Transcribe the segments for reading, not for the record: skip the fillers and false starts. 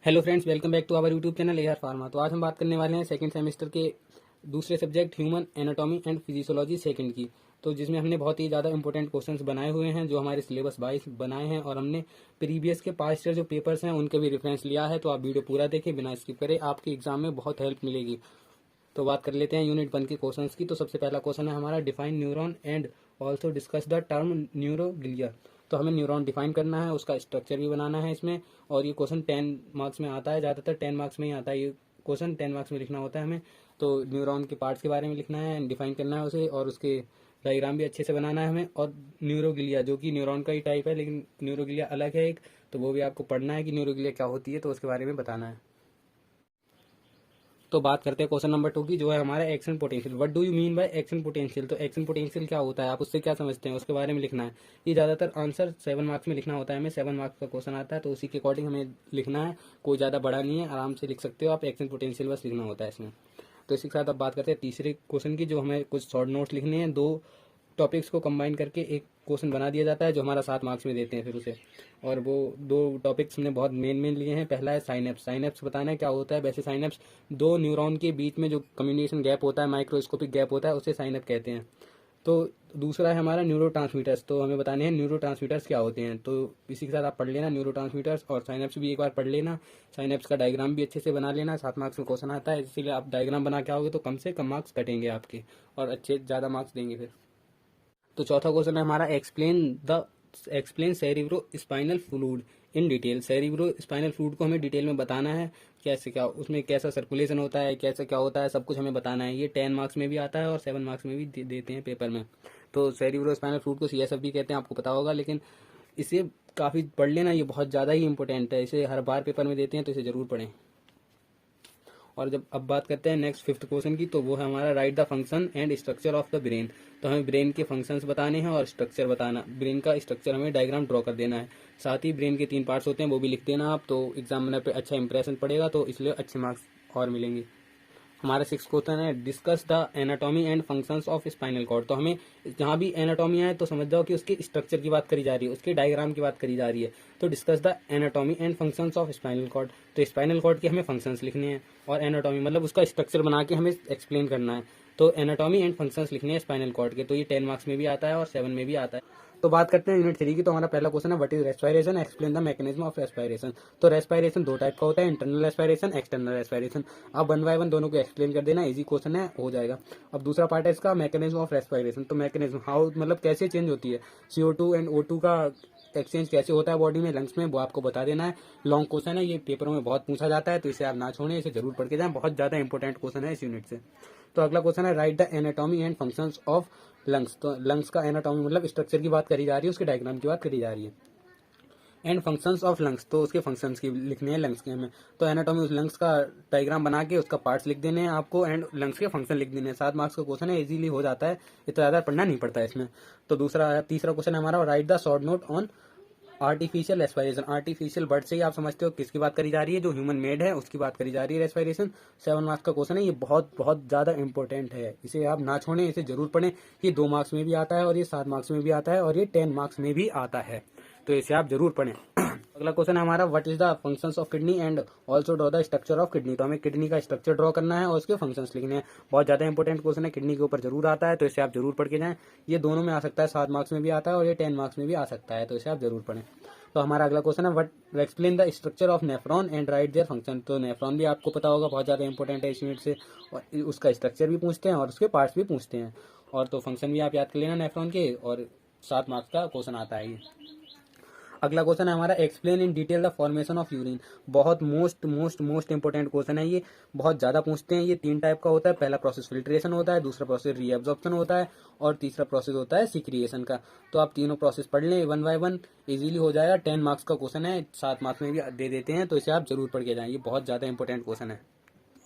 Hello friends, welcome back to our YouTube channel AR Pharma. तो आज हम बात करने वाले हैं सेकंड सेमेस्टर के दूसरे subject human anatomy and physiology second की। तो जिसमें हमने बहुत ही ज़्यादा इंपॉर्टेंट क्वेश्चंस बनाए हुए हैं जो हमारे सिलेबस वाइज बनाए हैं, और हमने प्रीवियस के पास्ट ईयर जो पेपर्स हैं उनके भी रेफरेंस लिया है। तो आप वीडियो पूरा देखें, बिना स्किप करें, आपके एग्जाम में बहुत हेल्प मिलेगी। तो बात कर लेते हैं यूनिट 1 के क्वेश्चंस की। तो सबसे पहला क्वेश्चन है हमारा, define neuron and also discuss the term neuroglia. तो हमें न्यूरॉन डिफाइन करना है, उसका स्ट्रक्चर भी बनाना है इसमें। और ये क्वेश्चन 10 मार्क्स में आता है, ज़्यादातर 10 मार्क्स में ही आता है ये क्वेश्चन। 10 मार्क्स में लिखना होता है हमें। तो न्यूरॉन के पार्ट्स के बारे में लिखना है, डिफाइन करना है उसे, और उसके डायग्राम भी अच्छे से बनाना है हमें। और न्यूरोग्लिया जो कि न्यूरॉन का ही टाइप है, लेकिन न्यूरोग्लिया अलग है एक, तो वो भी आपको पढ़ना है कि न्यूरोग्लिया क्या होती है, तो उसके बारे में बताना है। तो बात करते हैं क्वेश्चन नंबर 2 की, जो है हमारा action potential. What do you mean by action potential? तो एक्शन पोटेंशियल क्या होता है, आप उससे क्या समझते हैं, उसके बारे में लिखना है। ये ज़्यादातर आंसर 7 मार्क्स में लिखना होता है हमें। 7 मार्क्स का क्वेश्चन आता है, तो उसी के अकॉर्डिंग हमें लिखना है। कोई ज़्यादा बड़ा नहीं है, आराम से लिख सकते हो आप। एक्शन पोटेंशियल बस लिखना होता है इसमें। तो इसी के साथ अब बात करते हैं तीसरे क्वेश्चन की, जो हमें कुछ शॉर्ट नोट्स लिखने हैं। दो टॉपिक्स को कंबाइन करके एक क्वेश्चन बना दिया जाता है, जो हमारा 7 मार्क्स में देते हैं फिर उसे। और वो दो टॉपिक्स हमने बहुत मेन लिए हैं। पहला है साइनेप्स। साइनेप्स बताना है क्या होता है। वैसे साइनेप्स दो न्यूरॉन के बीच में जो कम्युनिकेशन गैप होता है, माइक्रोस्कोपिक गैप होता है, उसे साइनेप कहते हैं। तो दूसरा है हमारा न्यूरोट्रांसमीटर्स। तो हमें बताने हैं न्यूरोट्रांसमीटर्स क्या होते हैं। तो इसी के साथ आप पढ़ लेना न्यूरोट्रांसमीटर्स, और साइनेप्स भी एक बार पढ़ लेना। साइनेप्स का डायग्राम भी अच्छे से बना लेना। 7 मार्क्स में क्वेश्चन आता है, इसीलिए आप डायग्राम बना के आओगे तो कम से कम मार्क्स कटेंगे आपके, और अच्छे ज़्यादा मार्क्स देंगे फिर। तो चौथा क्वेश्चन है हमारा, explain cerebro spinal fluid in detail. Cerebro spinal fluid को हमें डिटेल में बताना है, कैसे क्या उसमें कैसा सर्कुलेशन होता है, कैसे क्या होता है, सब कुछ हमें बताना है। ये 10 मार्क्स में भी आता है और 7 मार्क्स में भी देते हैं पेपर में। तो सेरिब्रो स्पाइनल फ्लूइड को CSF भी कहते हैं, आपको पता होगा, लेकिन इसे काफ़ी पढ़ लेना, ये बहुत ज़्यादा ही इंपॉर्टेंट है। इसे हर बार पेपर में देते हैं, तो इसे ज़रूर पढ़ें। और जब अब बात करते हैं नेक्स्ट 5th क्वेश्चन की, तो वो है हमारा, right the function and structure of the brain. तो हमें ब्रेन के फंक्शंस बताने हैं और स्ट्रक्चर बताना, ब्रेन का स्ट्रक्चर हमें डायग्राम ड्रॉ कर देना है। साथ ही ब्रेन के 3 पार्ट्स होते हैं, वो भी लिख देना आप, तो एग्जामिनर पे अच्छा इंप्रेशन पड़ेगा, तो इसलिए अच्छे मार्क्स और मिलेंगे। हमारा 6th क्वेश्चन है, discuss the anatomy and functions of spinal cord. तो हमें जहाँ भी एनाटॉमी आए तो समझ जाओ कि उसके स्ट्रक्चर की बात करी जा रही है, उसके डायग्राम की बात करी जा रही है। तो discuss the anatomy and functions of spinal cord. तो स्पाइनल कॉर्ड के हमें फंक्शंस लिखने हैं, और एनाटॉमी मतलब उसका स्ट्रक्चर बना के हमें एक्सप्लेन करना है। तो एनाटॉमी एंड फंक्शंस लिखने हैं स्पाइनल कॉर्ड के। तो ये 10 मार्क्स में भी आता है और 7 में भी आता है। तो बात करते हैं यूनिट 3 की। तो हमारा पहला क्वेश्चन है, what is respiration, explain the mechanism of respiration. तो रेस्पिरेशन 2 टाइप का होता है, इंटरनल रेस्पिरेशन, एक्सटर्नल रेस्पिरेशन। अब 1 बाय 1 दोनों को एक्सप्लेन कर देना, इजी क्वेश्चन है, हो जाएगा। अब दूसरा पार्ट है इसका, मैकेनिज्म ऑफ रेस्पिरेशन। तो मैकेनिज्म हाउ, मतलब कैसे चेंज होती है, CO2 एंड O2 का एक्सचेंज कैसे होता है बॉडी में, लंग्स में, वो आपको बता देना है। लॉन्ग क्वेश्चन है, ये पेपरों में बहुत पूछा जाता है, तो इसे आप ना छोड़ें, इसे जरूर पढ़ के जाएं, बहुत ज्यादा इंपॉर्टेंट क्वेश्चन है इस यूनिट से। तो अगला क्वेश्चन है, right the anatomy and functions of lungs. तो लंग्स का एनाटॉमी मतलब स्ट्रक्चर की बात करी जा रही है, उसके डायग्राम की बात करी जा रही है। एंड फंक्शंस ऑफ लंग्स, तो उसके फंक्शंस की लिखने हैं लंग्स के हमें। तो एनाटॉमी उस लंग्स का डायग्राम बना के उसका पार्ट्स लिख देने हैं आपको, एंड लंग्स के फंक्शन लिख देने हैं। 7 मार्क्स का क्वेश्चन है, इजीली हो जाता है, इतना ज़्यादा पढ़ना नहीं पड़ता है इसमें। तो तीसरा क्वेश्चन है हमारा, right the short note on artificial respiration. Artificial bird से ही आप समझते हो किसकी बात करी जा रही है, जो ह्यूमन मेड है उसकी बात करी जा रही है रेस्पिरेशन। 7 मार्क्स का क्वेश्चन है, ये बहुत बहुत ज्यादा इंपॉर्टेंट है, इसे आप ना छोड़ें, इसे जरूर पढ़ें। ये 2 मार्क्स में भी आता है, और ये 7 मार्क्स में भी आता है, और ये 10 मार्क्स में भी आता है, तो इसे आप जरूर पढ़ें। अगला क्वेश्चन है हमारा, what is the functions of kidney and also draw the structure of kidney. तो हमें किडनी का स्ट्रक्चर ड्रॉ करना है और उसके फंक्शंस लिखने हैं। बहुत ज्यादा इंपॉर्टेंट क्वेश्चन है, किडनी के ऊपर जरूर आता है, तो इसे आप जरूर पढ़ के जाएं। ये दोनों में आ सकता है, 7 मार्क्स में भी आता है और ये 10 मार्क्स में भी आ सकता है, तो इसे आप जरूर पढ़ें। तो हमारा अगला क्वेश्चन है, what explain the structure of nephron and right their function. तो नेफ्रॉन भी आपको पता होगा, बहुत ज्यादा इंपॉर्टेंट है इस यूनिट से, और उसका स्ट्रक्चर भी पूछते हैं और उसके पार्ट्स भी पूछते हैं, और तो फंक्शन भी आप याद कर लेना नेफ्रॉन के, और 7 मार्क्स का क्वेश्चन आता है ये। अगला क्वेश्चन है हमारा, explain in detail the formation of urine. बहुत मोस्ट इंपोर्टेंट क्वेश्चन है ये, बहुत ज्यादा पूछते हैं। ये 3 टाइप का होता है, पहला प्रोसेस फिल्ट्रेशन होता है, दूसरा प्रोसेस रीएब्जॉर्प्शन होता है, और तीसरा प्रोसेस होता है सिक्रिएशन का। तो आप तीनों प्रोसेस पढ़ लें 1 बाय 1, इजीली हो जाएगा। 10 मार्क्स का क्वेश्चन है, 7 मार्क्स में भी दे देते हैं, तो इसे आप जरूर पढ़ के जाएं, ये बहुत ज्यादा इंपॉर्टेंट क्वेश्चन है।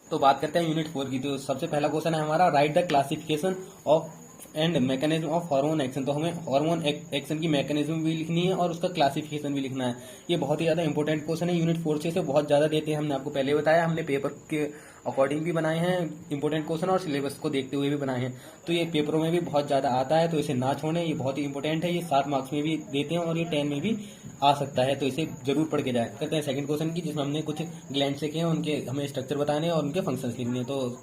तो बात करते हैं यूनिट 4 की। तो सबसे पहला क्वेश्चन है हमारा, right the classification of and mechanism of hormone action, तो हमें हार्मोन एक्शन की मैकेनिज्म भी लिखनी है और उसका क्लासिफिकेशन भी लिखना है। ये बहुत ही ज्यादा इंपॉर्टेंट क्वेश्चन है, यूनिट 4 से बहुत ज्यादा देते हैं। हमने आपको पहले बताया, हमने पेपर के अकॉर्डिंग भी बनाए हैं इंपॉर्टेंट क्वेश्चन और सिलेबस को देखते हुए भी बनाए हैं। तो ये पेपरों में भी बहुत ज्यादा आता है, तो इसे ना छोड़ें, ये बहुत ही इंपॉर्टेंट है। ये 7 मार्क्स में भी देते हैं और ये 10 में भी आ सकता है, तो इसे जरूर पढ़ के जाए। करते हैं सेकंड क्वेश्चन की, जिसमें हमने कुछ ग्लैंड लिखे हैं, उनके हमें स्ट्रक्चर बताने और उनके फंक्शंस लिखने हैं। तो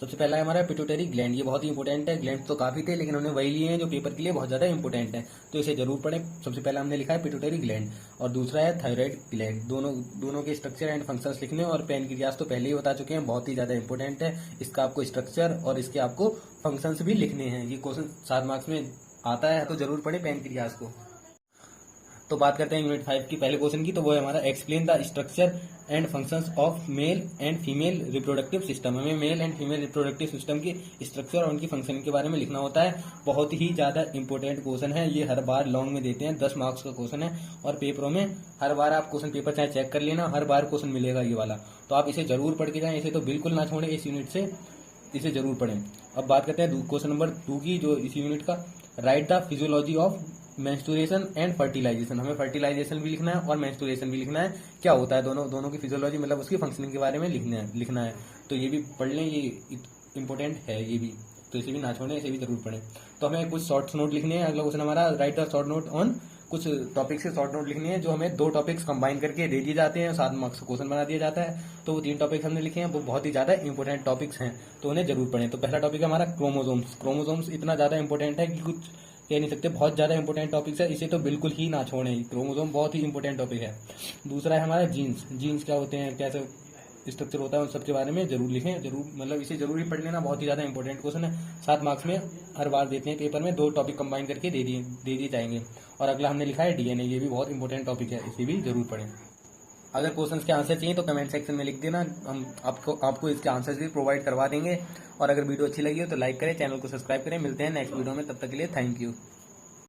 सबसे पहला है हमारा पिट्यूटरी ग्लैंड, ये बहुत ही इंपॉर्टेंट है। ग्लैंड तो काफी थे लेकिन उन्होंने वही लिए हैं जो पेपर के लिए बहुत ज्यादा इंपॉर्टेंट है, तो इसे जरूर पढ़ें। सबसे पहला हमने लिखा है पिट्यूटरी ग्लैंड और दूसरा है थायराइड ग्लैंड। दोनों के स्ट्रक्चर एंड फंक्शंस लिखने और पैनक्रियाज तो पहले ही बता चुके हैं, बहुत ही ज्यादा इंपॉर्टेंट है। इसका आपको स्ट्रक्चर और इसके आपको फंक्शंस भी लिखने हैं। ये क्वेश्चन 7 मार्क्स में आता है, तो जरूर पढ़े पैनक्रियाज को। तो बात करते हैं यूनिट 5 की पहले क्वेश्चन की, तो वो है हमारा explain the structure and functions of male and female reproductive system. हमें male and female reproductive system की स्ट्रक्चर और उनकी फंक्शन के बारे में लिखना होता है। बहुत ही ज्यादा इंपॉर्टेंट क्वेश्चन है, ये हर बार लॉन्ग में देते हैं, 10 मार्क्स का क्वेश्चन है और पेपरों में हर बार आप क्वेश्चन पेपर चाहे चेक कर लेना, हर बार क्वेश्चन मिलेगा ये वाला, तो आप इसे जरूर पढ़ के जाएं। इसे तो बिल्कुल ना छोड़ें इस यूनिट से, इसे जरूर पढ़ें। अब बात करते हैं क्वेश्चन नंबर 2 की, जो इस यूनिट का, write the physiology of menstruation and fertilization. हमें फर्टिलाइजेशन भी लिखना है और मेंस्ट्रुएशन भी लिखना है, क्या होता है दोनों की फिजियोलॉजी, मतलब उसकी फंक्शनिंग के बारे में लिखना है। तो ये भी पढ़ लें, ये इंपॉर्टेंट है ये भी, तो इसे भी ना छोड़ें, इसे भी जरूर पढ़ें। तो हमें कुछ शॉर्ट नोट लिखने हैं। अगला क्वेश्चन हमारा, right the short note on, कुछ टॉपिक से शॉर्ट नोट लिखनी है जो हमें 2 टॉपिक्स कंबाइन करके दे दिए जाते हैं, 7 मार्क्स का क्वेश्चन बना दिया जाता है। तो वो 3 टॉपिक्स हमने लिखे हैं, वो बहुत ही ज्यादा इंपॉर्टेंट टॉपिक्स हैं, तो उन्हें जरूर पढ़ें। तो पहला टॉपिक है हमारा क्रोमोसोम्स। क्रोमोसोम्स इतना ज्यादा इंपॉर्टेंट है कि कुछ कह नहीं सकते, बहुत ज्यादा इंपॉर्टेंट टॉपिक्स है, इसे तो बिल्कुल ही ना छोड़ें। क्रोमोसोम बहुत ही इंपॉर्टेंट टॉपिक है। दूसरा है हमारा जीन्स। जीन्स क्या होते हैं, कैसे स्ट्रक्चर होता है, उन सबके बारे में जरूर लिखें, जरूर, मतलब इसे जरूर ही पढ़ लेना, बहुत ही ज्यादा इंपॉर्टेंट क्वेश्चन है। 7 मार्क्स में हर बार देते हैं पेपर में, 2 टॉपिक कंबाइन करके दे दिए जाएंगे। और अगला हमने लिखा है डीएनए, ये भी बहुत इंपॉर्टेंट टॉपिक है, इसे भी जरूर पढ़ें। अगर क्वेश्चंस के आंसर चाहिए तो कमेंट सेक्शन में लिख देना, हम आपको इसके आंसर्स भी प्रोवाइड करवा देंगे। और अगर वीडियो अच्छी लगी हो तो लाइक करें, चैनल को सब्सक्राइब करें। मिलते हैं नेक्स्ट वीडियो में, तब तक के लिए थैंक यू।